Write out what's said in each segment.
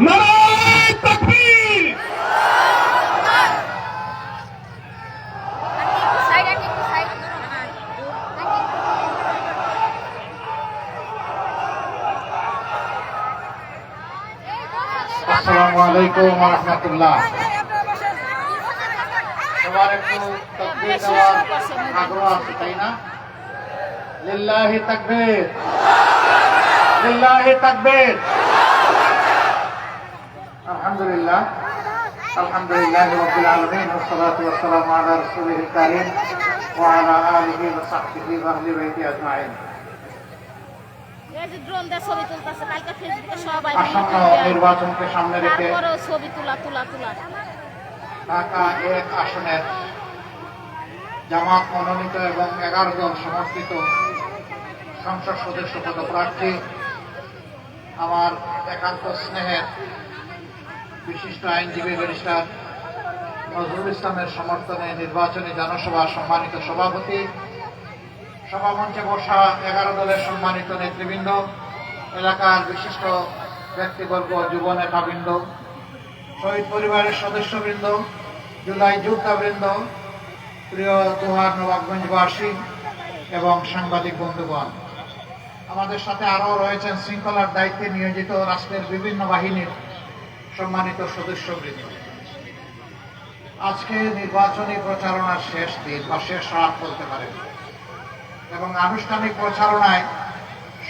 নারায়ে তাকবীর। আসসালামু আলাইকুম ওয়া রাহমাতুল্লাহ। সবার একটু তাকবীর দেওয়ার আগ্রহ আছে, তাই না? লিল্লাহি তাকবীর, লিল্লাহি তাকবীর। আলহামদুলিল্লাহ, আলহামদুলিল্লাহি রাব্বিল আলামিন, ওয়াসসালাতু ওয়াসসালামু আলা রাসূলিল কারীম ওয়া আলা আলিহি ওয়া সাহবিহি ওয়া আহলি বাইতি আজমাইন। আসন্ন নির্বাচনকে সামনে রেখে ঢাকা ১ আসনের জামাত মনোনীত এবং 11 জন সমর্থিত সংসদ সদস্য পদপ্রার্থী আমার একান্ত স্নেহের বিশিষ্ট আইনজীবী ব্যারিস্টার নজরুল ইসলামের সমর্থনে নির্বাচনী জনসভা সম্মানিত সভাপতি, সভামঞ্চে বসা 11 দলের সম্মানিত নেতৃবৃন্দ, এলাকার বিশিষ্ট ব্যক্তিবর্গ, যুব নেতাবৃন্দ, শহীদ পরিবারের সদস্যবৃন্দ, জুলাই যোদ্ধাবৃন্দ, প্রিয় দোহার নবাবগঞ্জবাসী এবং সাংবাদিক বন্ধুগণ, আমাদের সাথে আরও রয়েছেন শৃঙ্খলার দায়িত্বে নিয়োজিত রাষ্ট্রের বিভিন্ন বাহিনীর সম্মানিত সদস্যবৃন্দ। আজকে নির্বাচনী প্রচারণার শেষ দিন বা শেষ রাত বলতে পারেন, এবং আনুষ্ঠানিক প্রচারণায়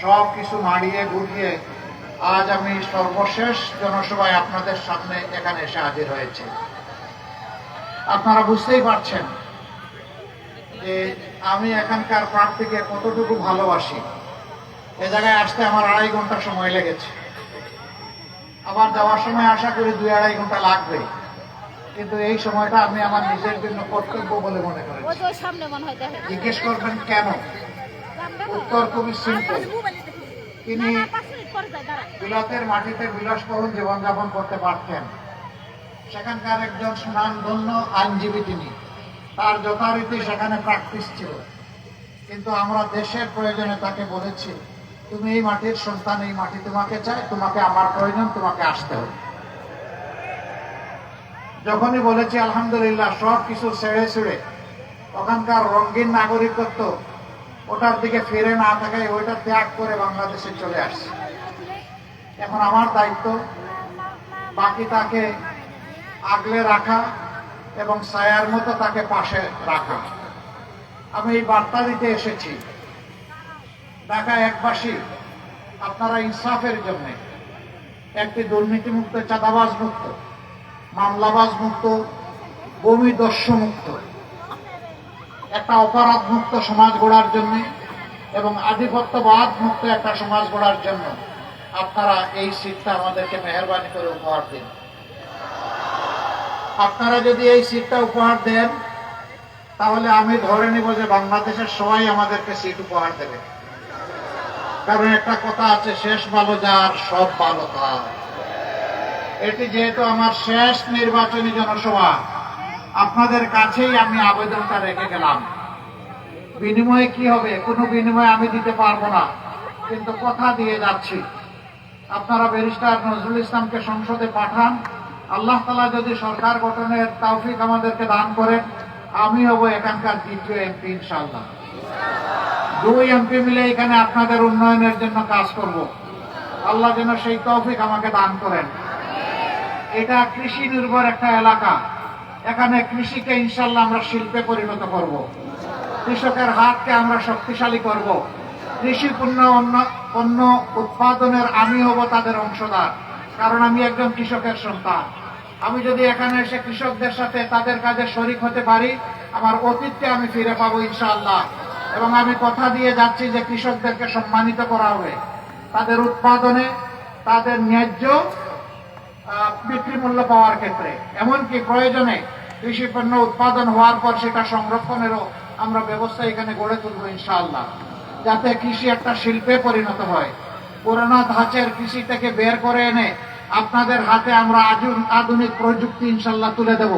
সব কিছু মাড়িয়ে গুটিয়ে আজ আমি সর্বশেষ জনসভায় আপনাদের সামনে এখানে এসে হাজির হয়েছে। আপনারা বুঝতেই পারছেন যে আমি এখানকার প্রার্থীকে কতটুকু ভালোবাসি। এ জায়গায় আসতে আমার 2.5 ঘন্টা সময় লেগেছে, আবার যাওয়ার সময় আশা করি 2-2.5 ঘন্টা লাগবে, কিন্তু এই সময়টা আমি আমার নিজের জন্য কর্তব্য বলে মনে করেছি। জিজ্ঞেস করবেন কেন? উত্তর খুবই সিম্পল। তিনি বিলাতের মাটিতে বিলাসবহুল জীবনযাপন করতে পারতেন, সেখানকার একজন সুনামধন্য আইনজীবী তিনি, তার যথারীতি সেখানে প্র্যাকটিস ছিল, কিন্তু আমরা দেশের প্রয়োজনে তাকে বলেছি, তুমি এই মাটির সন্তান, এই মাটি তোমাকে চাই, তোমাকে আমার প্রয়োজন, তোমাকে আসতে হবে। যখনই বলেছি আলহামদুলিল্লাহ সব কিছু ছেড়ে ছুড়ে ওখানকার রঙিন নাগরিকত্ব ওটার দিকে ফিরে না থাকায় ওইটা ত্যাগ করে বাংলাদেশে চলে আসছে। এখন আমার দায়িত্ব বাকি তাকে আগলে রাখা এবং ছায়ার মতো তাকে পাশে রাখা। আমি এই বার্তা দিতে এসেছি, ঢাকা একবাসী আপনারা ইনসাফের জন্য একটি দুর্নীতিমুক্ত, চাঁদাবাজ মুক্ত, মামলাবাজ মুক্ত, ভূমিদস্যু মুক্ত, একটা অপরাধ মুক্ত সমাজ গড়ার জন্য এবং আধিপত্যবাদ মুক্ত একটা সমাজ গড়ার জন্য আপনারা এই সিটটা আমাদেরকে মেহেরবানি করে উপহার দিন। আপনারা যদি এই সিটটা উপহার দেন তাহলে আমি ধরে নিব যে বাংলাদেশের সবাই আমাদেরকে সিট উপহার দেবে, কারণ একটা কথা আছে, শেষ ভালো যার সব ভালো তার। এটি যেহেতু আমার শেষ নির্বাচনী জনসভা, আপনাদের কাছেই আমি আবেদনটা রেখে গেলাম। বিনিময়ে কি হবে? কোনো বিনিময় আমি দিতে পারবো না, কিন্তু কথা দিয়ে যাচ্ছি, আপনারা ব্যারিস্টার নজরুল ইসলামকে সংসদে পাঠান। আল্লাহ তাআলা যদি সরকার গঠনের তৌফিক আমাদেরকে দান করেন, আমি হব এখানকার দ্বিতীয় এমপি ইনশাআল্লাহ। 2 এমপি মিলে এখানে আপনাদের উন্নয়নের জন্য কাজ করব। আল্লাহ যেন সেই তৌফিক আমাকে দান করেন। এটা কৃষি নির্ভর একটা এলাকা, এখানে কৃষিকে ইনশাআল্লাহ আমরা শিল্পে পরিণত করব, কৃষকের হাতকে আমরা শক্তিশালী করব, কৃষি পণ্য উৎপাদনের আমি হব তাদের অংশদার, কারণ আমি একজন কৃষকের সন্তান। আমি যদি এখানে এসে কৃষকদের সাথে তাদের কাজে শরিক হতে পারি, আমার অতীতকে আমি ফিরে পাবো ইনশাআল্লাহ। এবং আমি কথা দিয়ে যাচ্ছি যে কৃষকদেরকে সম্মানিত করা হবে তাদের উৎপাদনে, তাদের ন্যায্য বিক্রি মূল্য পাওয়ার ক্ষেত্রে, এমনকি প্রয়োজনে কৃষি পণ্য উৎপাদন হওয়ার পর সেটা সংরক্ষণেরও আমরা ব্যবস্থা এখানে গড়ে তুলব ইনশাআল্লাহ, যাতে কৃষি একটা শিল্পে পরিণত হয়। পুরোনো ধাঁচের কৃষি থেকে বের করে এনে আপনাদের হাতে আমরা আধুনিক প্রযুক্তি ইনশাআল্লাহ তুলে দেব,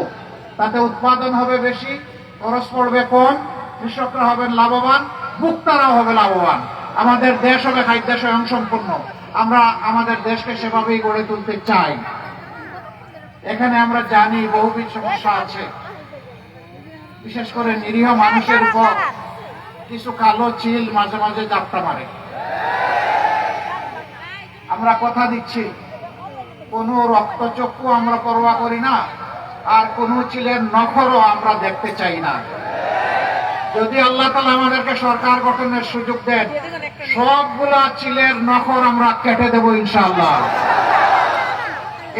তাতে উৎপাদন হবে বেশি, খরচ পড়বে কম, কৃষকরা হবেন লাভবান, ভোক্তারাও হবে লাভবান, আমাদের দেশ হবে খাদ্য স্বয়ংসম্পূর্ণ। আমরা আমাদের দেশকে সেভাবেই গড়ে তুলতে চাই। এখানে আমরা জানি বহুবিধ সমস্যা আছে, বিশেষ করে নিরীহ মানুষের উপর কিছু কালো চিল মাঝে মাঝে যাত্রা মারে। আমরা কথা দিচ্ছি, কোন রক্তচক্ষু আমরা পরোয়া করি না, আর কোন চিলের নখরও আমরা দেখতে চাই না। যদি আল্লাহ তাআলা আমাদেরকে সরকার গঠনের সুযোগ দেন, সবগুলা চিলের নখর আমরা কেটে দেব ইনশাআল্লাহ।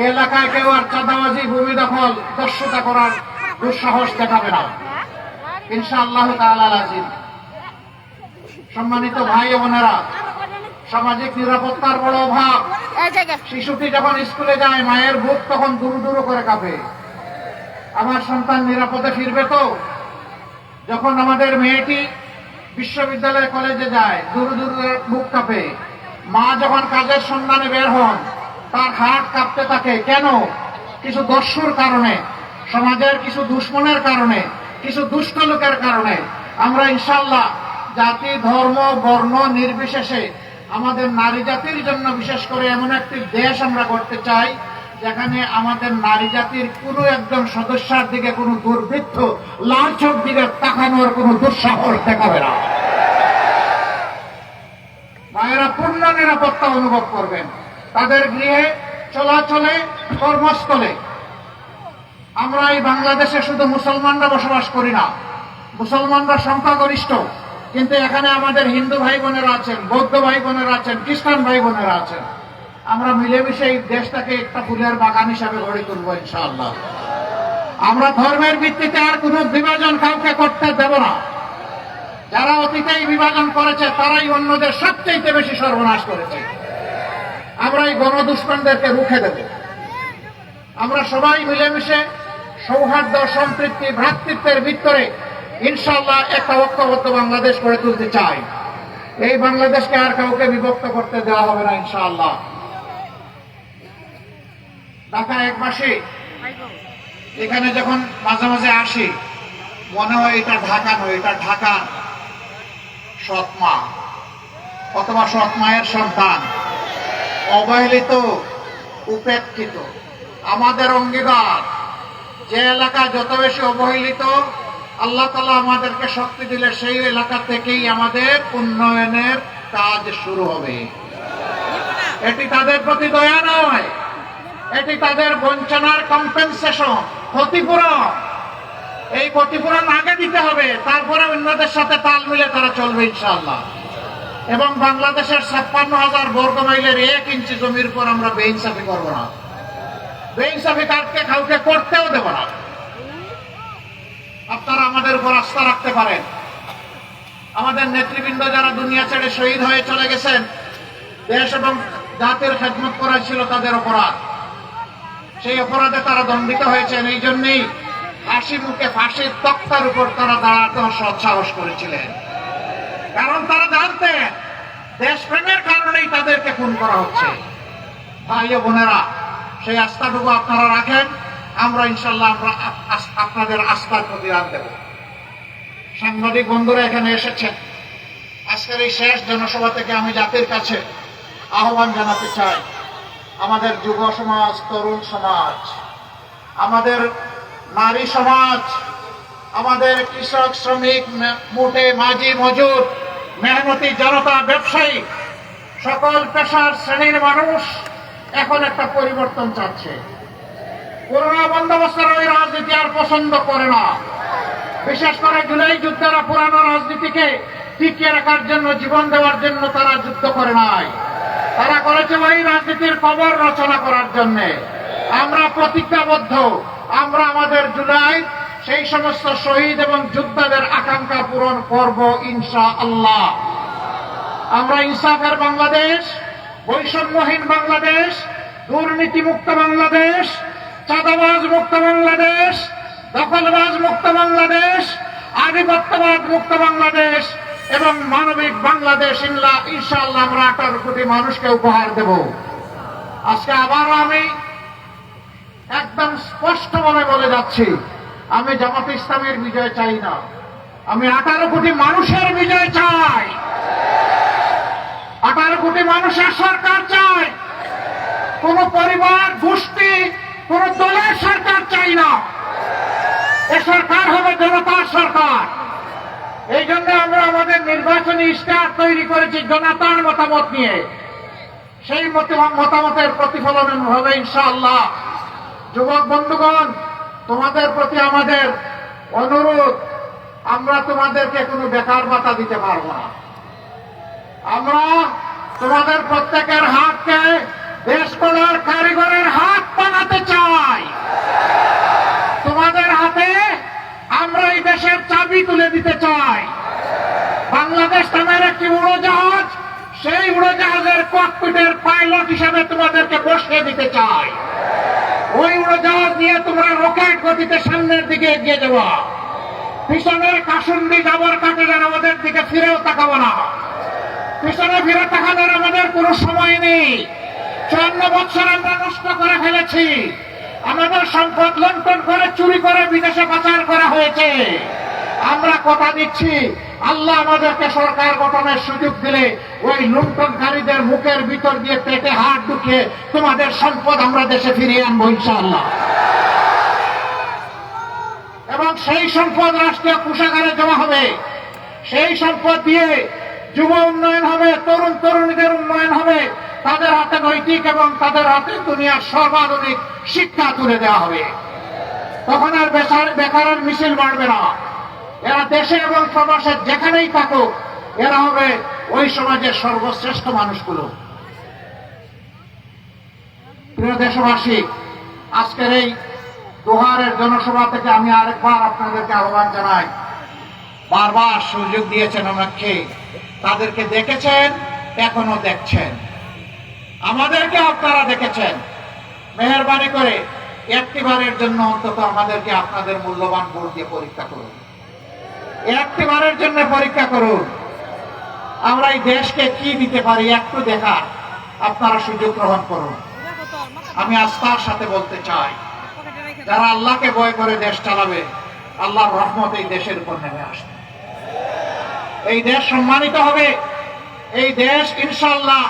এলাকায় কেউ আর চাঁদাবাজি, ভূমি দখল, দস্যুতা করার দুঃসাহস দেখাবে না ইনশাআল্লাহ তাআলা আজিম। সম্মানিত ভাই ও বোনেরা, সামাজিক নিরাপত্তার বড় অভাব। শিশুটি যখন স্কুলে যায়, মায়ের বুক তখন দুরু দুরু করে কাঁপে। আমার সন্তান নিরাপদে ফিরবে তো? যখন আমাদের মেয়েটি বিশ্ববিদ্যালয় কলেজে যায়, দুরু দুরু বুক কাঁপে। মা যখন কাজের সন্ধানে বের হন, তার হাত কাঁপতে থাকে। কেন? কিছু দস্যুর কারণে, সমাজের কিছু দুশ্মনের কারণে, কিছু দুষ্ট লোকের কারণে। আমরা ইনশাআল্লাহ জাতি, ধর্ম, বর্ণ নির্বিশেষে আমাদের নারী জাতির জন্য বিশেষ করে এমন একটি দেশ আমরা করতে চাই, যেখানে আমাদের নারী জাতির কোনো একজন সদস্যের দিকে কোনো দুর্বৃত্ত লাল চোখ দিকে তাকানোর কোনো দুঃসাহস দেখাবে না। মায়েরা পূর্ণ নিরাপত্তা অনুভব করবেন তাদের গৃহে, চলাচলে, কর্মস্থলে। আমরা এই বাংলাদেশে শুধু মুসলমানরা বসবাস করি না, মুসলমানরা সংখ্যাগরিষ্ঠ, কিন্তু এখানে আমাদের হিন্দু ভাই বোনেরা আছেন, বৌদ্ধ ভাই বোনেরা আছেন, খ্রিস্টান ভাই বোনেরা আছেন। আমরা মিলেমিশে এই দেশটাকে একটা ফুলের বাগান হিসাবে গড়ে তুলবো ইনশাআল্লাহ। আমরা ধর্মের ভিত্তিতে আর কোনো বিভাজন কাউকে করতে দেব না। যারা অতীতে এই বিভাজন করেছে, তারাই অন্যদের সবচেয়ে বেশি সর্বনাশ করেছে। আমরা এই গণদুষ্কর্মীদেরকে রুখে দেব। আমরা সবাই মিলেমিশে সৌহার্দ্য, সম্প্রীতি, ভ্রাতৃত্বের ভিতরে ইনশাআল্লাহ একটা ঐক্যবদ্ধ বাংলাদেশ গড়ে তুলতে চাই। এই বাংলাদেশকে আর কাউকে বিভক্ত করতে দেওয়া হবে না ইনশাআল্লাহ। ঢাকা একবাসী এখানে যখন মাঝে মাঝে আসি, মনে হয় এটা ঢাকা নয়, এটা ঢাকা সৎমা অথবা সৎ মায়ের সন্তান, অবহেলিত, উপেক্ষিত। আমাদের অঙ্গীকার, যে এলাকা যত বেশি অবহেলিত, আল্লাহ তাআলা আমাদেরকে শক্তি দিলে সেই এলাকা থেকেই আমাদের উন্নয়নের কাজ শুরু হবে। এটি তাদের প্রতি দয়া নয়, এটি তাদের বঞ্চনার কম্পেনসেশন, ক্ষতিপূরণ। এই ক্ষতিপূরণ আগে দিতে হবে, তারপরে অন্যদের সাথে তাল মিলে তারা চলবে ইনশাআল্লাহ। এবং বাংলাদেশের 56,000 বর্গ মাইলের 1 ইঞ্চি জমির উপর আমরা বেইনসাফি করবো না, বেইনসাফি কাউকে করতেও দেব না। আপনারা আমাদের উপর আস্থা রাখতে পারেন। আমাদের নেতৃবৃন্দ যারা দুনিয়া ছেড়ে শহীদ হয়ে চলে গেছেন, দেশ এবং জাতির খেদমত করা ছিল তাদের অপরাধ। সেই অপরাধে তারা দণ্ডিত হয়েছেন। এই জন্যই হাসি মুখে ফাঁসির তক্তার উপর তারা দাঁড়াতে সৎসাহস করেছিলেন, কারণ তারা জানতেন দেশপ্রেমের কারণেই তাদেরকে খুন করা হচ্ছে। ভাই ও বোনেরা, সেই আস্থাটুকু আপনারা রাখেন। আমরা ইনশাল্লাহ আপনাদের আস্থার প্রতিদান দেব। সাংবাদিক বন্ধুরা এখানে এসেছেন, আজকের এই শেষ জনসভা থেকে আমি জাতির কাছে আহ্বান জানাতে চাই, আমাদের যুব সমাজ, তরুণ সমাজ, আমাদের নারী সমাজ, আমাদের কৃষক, শ্রমিক, মুঠে মাঝি, মজুর, মেহনতি জনতা, ব্যবসায়ী, সকল পেশার শ্রেণীর মানুষ এখন একটা পরিবর্তন চাচ্ছে। পুরোনো বন্দোবস্তের ওই রাজনীতি আর পছন্দ করে না। বিশেষ করে জুলাই যুদ্ধেরা পুরানো রাজনীতিকে টিকিয়ে রাখার জন্য, জীবন দেওয়ার জন্য তারা যুদ্ধ করে নাই, তারা করেছে ওই রাজনীতির কবর রচনা করার জন্য। আমরা প্রতিজ্ঞাবদ্ধ, আমরা আমাদের জুলাই সেই সমস্ত শহীদ এবং যোদ্ধাদের আকাঙ্ক্ষা পূরণ করব ইনশাআল্লাহ। আমরা ইনসাফের বাংলাদেশ, বৈষম্যহীন বাংলাদেশ, দুর্নীতি মুক্ত বাংলাদেশ, চাঁদাবাজ মুক্ত বাংলাদেশ, দখলবাজ মুক্ত বাংলাদেশ, আধিপত্যবাদ মুক্ত বাংলাদেশ এবং মানবিক বাংলাদেশ ইনশাআল্লাহ আমরা 18 কোটি মানুষকে উপহার দেব। আজকে আবার আমি একদম স্পষ্টভাবে বলে যাচ্ছি, আমি জামাতে ইসলামের বিজয় চাই না, আমি 18 কোটি মানুষের বিজয় চাই। 18 কোটি মানুষের সরকার চাই, কোন পরিবার, গোষ্ঠী, কোন দলের সরকার চাই না। এ সরকার হবে জনতার সরকার। এই জন্য আমরা আমাদের নির্বাচনী ইশতেহার তৈরি করেছি জনতার মতামত নিয়ে। সেই মতামতের প্রতিফলন হবে ইনশাআল্লাহ। যুবক বন্ধুগণ, তোমাদের প্রতি আমাদের অনুরোধ, আমরা তোমাদেরকে কোনো বেকার ভাতা দিতে পারবো না। আমরা তোমাদের প্রত্যেকের হাতকে দেশ গড়ার কারিগরের হাত বানাতে চাই। তোমাদের হাতে আমরা এই দেশের চাবি তুলে দিতে চাই। বাংলাদেশ নামের একটি উড়োজাহাজ, সেই উড়োজাহাজের ককপিটের পাইলট হিসেবে তোমাদেরকে বসিয়ে দিতে চাই। ওই উড়োজাহাজ নিয়ে তোমরা রকেট গতিতে সামনের দিকে এগিয়ে যাওয়া। পিছনের কাসুন্ডি যাবার কাটে যেন আমাদের দিকে ফিরেও তাকাবো না। পিছনে ফিরে তাকানোর আমাদের কোনো সময় নেই। 54 বছর আমরা নষ্ট করে ফেলেছি। আমাদের সম্পদ লুণ্ঠন করে, চুরি করে বিদেশে পাচার করা হয়েছে। আমরা কথা দিচ্ছি, আল্লাহ আমাদেরকে সরকার গঠনের সুযোগ দিলে ওই লুণ্ঠনকারীদের মুখের ভিতর দিয়ে পেটে হাত ঢুকিয়ে তোমাদের সম্পদ আমরা দেশে ফিরিয়ে আনবো ইনশাআল্লাহ। এবং সেই সম্পদ রাষ্ট্রীয় কোষাগারে জমা হবে। সেই সম্পদ দিয়ে যুব উন্নয়ন হবে, তরুণ তরুণীদের উন্নয়ন হবে। তাদের হাতে নৈতিক এবং তাদের হাতে দুনিয়ার সর্বাধুনিক শিক্ষা তুলে দেওয়া হবে। তখন আর বেকারের মিছিল বাড়বে না। এরা দেশে এবং প্রবাসে যেখানেই থাকুক, এরা হবে ওই সমাজের সর্বশ্রেষ্ঠ মানুষগুলো। প্রিয় দেশবাসী, আজকের এই দোহারের জনসভা থেকে আমি আরেকবার আপনাদেরকে আহ্বান জানাই। বারবার সুযোগ দিয়েছেন আমাকে, তাদেরকে দেখেছেন, এখনো দেখছেন। আমাদেরকে আপনারা দেখেছেন। মেহেরবানি করে একটিবারের জন্য অন্তত আমাদেরকে আপনাদের মূল্যবান ভোট দিয়ে পরীক্ষা করুন। একটিবারের জন্য পরীক্ষা করুন। আমরা এই দেশকে কি দিতে পারি একটু দেখা আপনারা সুযোগ গ্রহণ করুন। আমি আস্থার সাথে বলতে চাই, যারা আল্লাহকে ভয় করে দেশ চালাবে, আল্লাহর রহমত এই দেশের উপর নেমে আসবে। এই দেশ সম্মানিত হবে। এই দেশ ইনশাআল্লাহ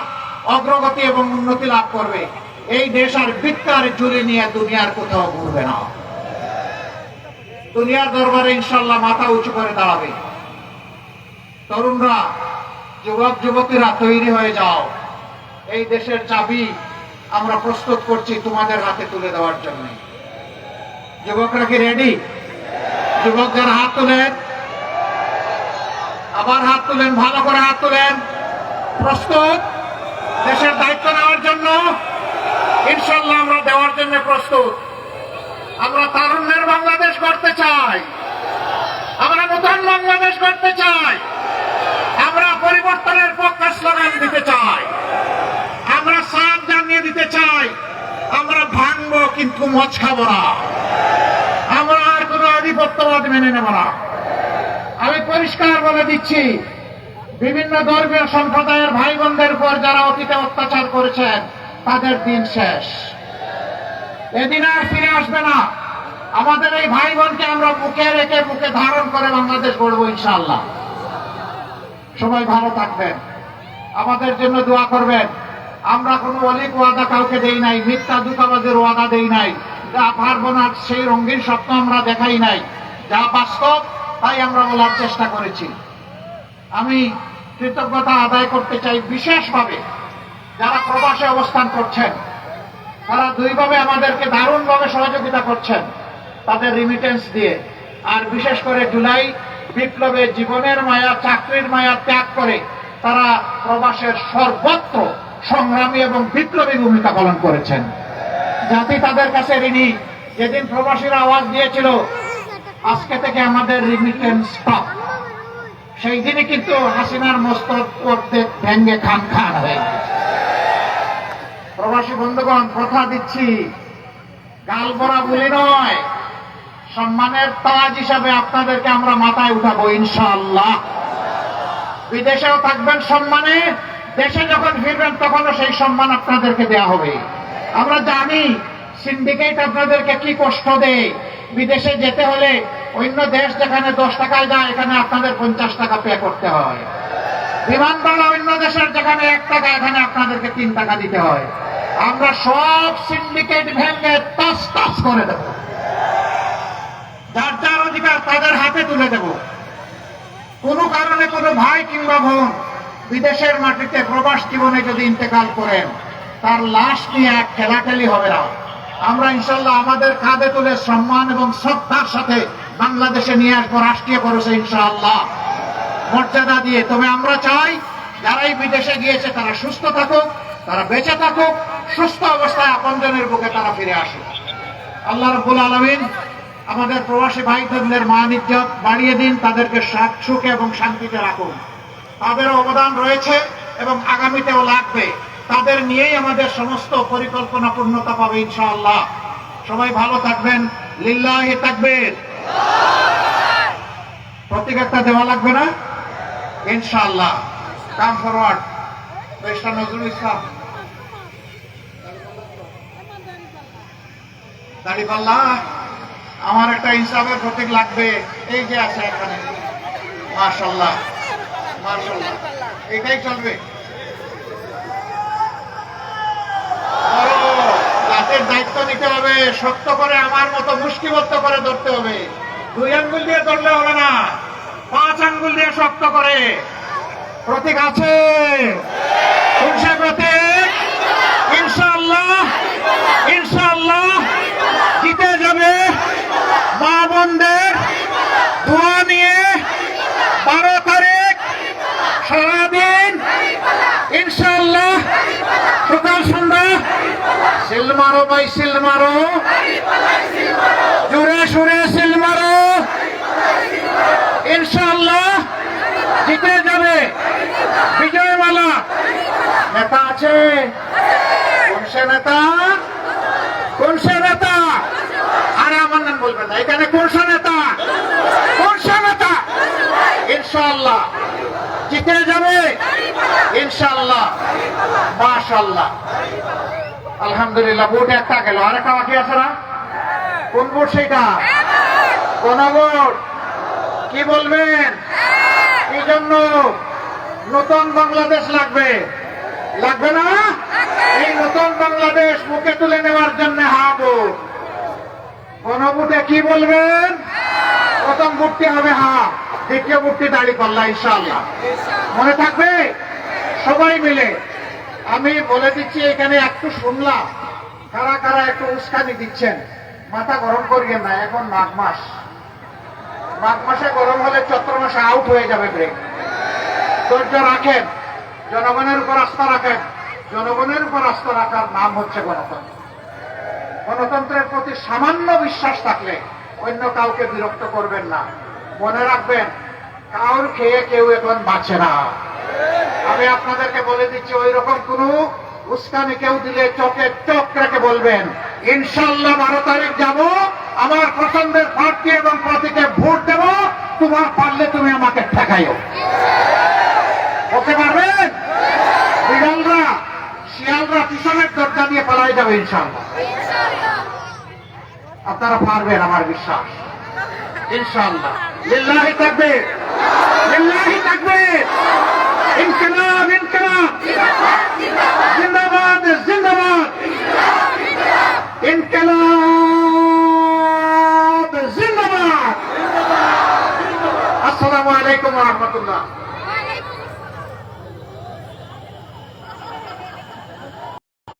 অগ্রগতি এবং উন্নতি লাভ করবে। এই দেশ আর বিত্তার ঝুলি নিয়ে দুনিয়ার কোথাও ঘুরবে না। দুনিয়ার দরবারে ইনশাআল্লাহ মাথা উঁচু করে দাঁড়াবে। তরুণরা, যুবক যুবতীরা তৈরি হয়ে যাও। এই দেশের চাবি আমরা প্রস্তুত করছি তোমাদের হাতে তুলে দেওয়ার জন্য। যুবকরা কি রেডি? যুবক যারা হাত তোলেন, আবার হাত তুলেন, ভালো করে হাত তুলেন। প্রস্তুত দেশের দায়িত্ব নেওয়ার জন্য? ইনশাআল্লাহ আমরা দেওয়ার জন্য প্রস্তুত। আমরা তারুণ্যের বাংলাদেশ গড়তে চাই। আমরা নতুন বাংলাদেশ গড়তে চাই। আমরা পরিবর্তনের পক্ষে স্লোগান দিতে চাই। আমরা সাফ জানিয়ে দিতে চাই, আমরা ভাঙবো কিন্তু মদ খাবো না। আমরা আর কোন আধিপত্যবাদ মেনে নেব না। আমি পরিষ্কার বলে দিচ্ছি, বিভিন্ন ধর্মীয় সম্প্রদায়ের ভাই বোনদের উপর যারা অতীতে অত্যাচার করেছেন, তাদের দিন শেষ। এদিন আর ফিরে আসবে না। আমাদের এই ভাই বোনকে আমরা বুকে রেখে, বুকে ধারণ করে বাংলাদেশ গড়বো ইনশাআল্লাহ। সবাই ভালো থাকবেন, আমাদের জন্য দোয়া করবেন। আমরা কোনো অলিক ওয়াদা কাউকে দেই নাই, মিথ্যা দুঃখাবাজের ওয়াদা দেই নাই। যা পারবো না সেই রঙিন স্বপ্ন আমরা দেখাই নাই। যা বাস্তব তাই আমরা বলার চেষ্টা করেছি। আমি কৃতজ্ঞতা আদায় করতে চাই বিশেষভাবে যারা প্রবাসে অবস্থান করছেন। তারা দুইভাবে আমাদেরকে দারুণভাবে সহযোগিতা করছেন, তাদের রিমিটেন্স দিয়ে। আর বিশেষ করে জুলাই বিপ্লবে জীবনের মায়া, চাকরির মায়া ত্যাগ করে তারা প্রবাসের সর্বত্র সংগ্রামী এবং বিপ্লবী ভূমিকা পালন করেছেন। জাতি তাদের কাছে ঋণী। যেদিন প্রবাসীরা আওয়াজ দিয়েছিল আজকে থেকে আমাদের রিমিটেন্স স্টপ, সেই দিনই কিন্তু হাসিনার মস্তক করতে ভেঙ্গে খান খান হয়ে গেছে। প্রবাসী বন্ধুগণ, কথা দিচ্ছি, গাল ভরা বলি নয়, সম্মানের তাজ হিসাবে আপনাদেরকে আমরা মাথায় উঠাবো ইনশাআল্লাহ। বিদেশেও থাকবেন সম্মানে, দেশে যখন ফিরবেন তখনও সেই সম্মান আপনাদেরকে দেয়া হবে। আমরা জানি সিন্ডিকেট আপনাদেরকে কি কষ্ট দেয়। বিদেশে যেতে হলে অন্য দেশ যেখানে 10 টাকায় যায়, এখানে আপনাদের 50 টাকা পে করতে হয়। বিমানবালা অন্য দেশের যেখানে 1 টাকা, এখানে আপনাদেরকে 3 টাকা দিতে হয়। আমরা সব সিন্ডিকেট ভেঙে তস তস করে দেব, যার যার অধিকার তাদের হাতে তুলে দেব। কোনো কারণে কোনো ভাই কিংবা বোন বিদেশের মাটিতে প্রবাস জীবনে যদি ইন্তেকাল করেন, তার লাশ নিয়ে এক খেলাখেলি হবে না। আমরা ইনশাল্লাহ আমাদের কাঁধে তুলে সম্মান এবং শ্রদ্ধার সাথে বাংলাদেশে নিয়ে আসবো, রাষ্ট্রীয় খরচে ইনশাআল্লাহ, মর্যাদা দিয়ে। তবে আমরা চাই যারাই বিদেশে গিয়েছে তারা সুস্থ থাকুক, তারা বেঁচে থাকুক, সুস্থ অবস্থায় আপনজনের বুকে তারা ফিরে আসুক। আল্লাহ রাব্বুল আলামিন আমাদের প্রবাসী ভাইদের মান ইজ্জত বাড়িয়ে দিন, তাদেরকে সুখে এবং শান্তিতে রাখুন। তাদের অবদান রয়েছে এবং আগামীতেও লাগবে। তাদের নিয়েই আমাদের সমস্ত পরিকল্পনা পূর্ণতা পাবে ইনশাআল্লাহ। সবাই ভালো থাকবেন। লিল্লাহি তাকবীর। প্রতীক একটা দেওয়া লাগবে না ইনশাআল্লাহ। Come forward. Mister Nazrul Islam, দাড়িপাল্লা, আমার একটা ইনসাফের প্রতীক লাগবে। এই যে আছে এখানে, মাশাআল্লাহ মাশাআল্লাহ, এটাই চলবে। জাতির দায়িত্ব নিতে হবে, শক্ত করে আমার মতো মুষ্টিবদ্ধ করে ধরতে হবে। 2 আঙ্গুল দিয়ে ধরলে হবে না, 5 আঙ্গুল দিয়ে শক্ত করে। প্রতীক আছে, কোন সে প্রতীক? ইনশাআল্লাহ ইনশাআল্লাহ জিতে যাবে। মা বোনদের দোয়া নিয়ে 12 তারিখ সারাদিন ইনশাআল্লাহ সকাল সন্ধ্যা সিল মারো ভাই, সিল মারো, জোরে সুরে সিল মারো। ইনশাআল্লাহ জিতে যাবে। বিজয়মালা নেতা আছে, কোন সে নেতা? কোন সে নেতা? আরে আমার নাম বলবেন না, এখানে কোন সে নেতা? কোন সে নেতা? ইনশাআল্লাহ জিতে যাবে ইনশাআল্লাহ। মাশাআল্লাহ, আলহামদুলিল্লাহ। ভোট একটা গেল, আরেকটা বাকি আছে না? কোন ভোট সেটা? কোন ভোট? কি বলবেন? এই জন্য নতুন বাংলাদেশ লাগবে, লাগবে না? এই নতুন বাংলাদেশ মুখে তুলে নেওয়ার জন্য হাবো। গণভোটে কি বলবেন? প্রথম ভোটটি হবে হা, দ্বিতীয় ভোটটি দাঁড়িপাল্লা ইনশাআল্লাহ। মনে থাকবে? সবাই মিলে আমি বলে দিচ্ছি, এখানে একটু শুনলাম কারা কারা একটু উস্কানি দিচ্ছেন। মাথা গরম করিয়ে না, এখন মাঘ মাস। মাঘ মাসে গরম হলে চৈত্র মাসে আউট হয়ে যাবে ব্রেক। ধৈর্য রাখেন, জনগণের উপর আস্থা রাখেন। জনগণের উপর আস্থা রাখার নাম হচ্ছে গণতন্ত্র। গণতন্ত্রের প্রতি সামান্য বিশ্বাস থাকলে অন্য কাউকে বিরক্ত করবেন না। মনে রাখবেন, কাউর খেয়ে কেউ এখন বাঁচে না। আমি আপনাদেরকে বলে দিচ্ছি, ওই রকম কোন উস্কানি কেউ দিলে চোখে চোখ রেখে বলবেন, ইনশাআল্লাহ 12 তারিখ যাব, আমার পছন্দের প্রার্থী এবং প্রতীকে ভোট দেব, তোমার পারলে তুমি আমাকে ঠেকাইও। বলতে পারবেন? বিড়ালরা শিয়ালরা পিছনের দরজা দিয়ে পালাই যাবে ইনশাআল্লাহ। আপনারা পারবেন, আমার বিশ্বাস ইনশাআল্লাহ। লিল্লাহি তাকবীর, লিল্লাহি তাকবীর। ইনকিলাব ইনকিলাব, জিন্দাবাদ জিন্দাবাদ।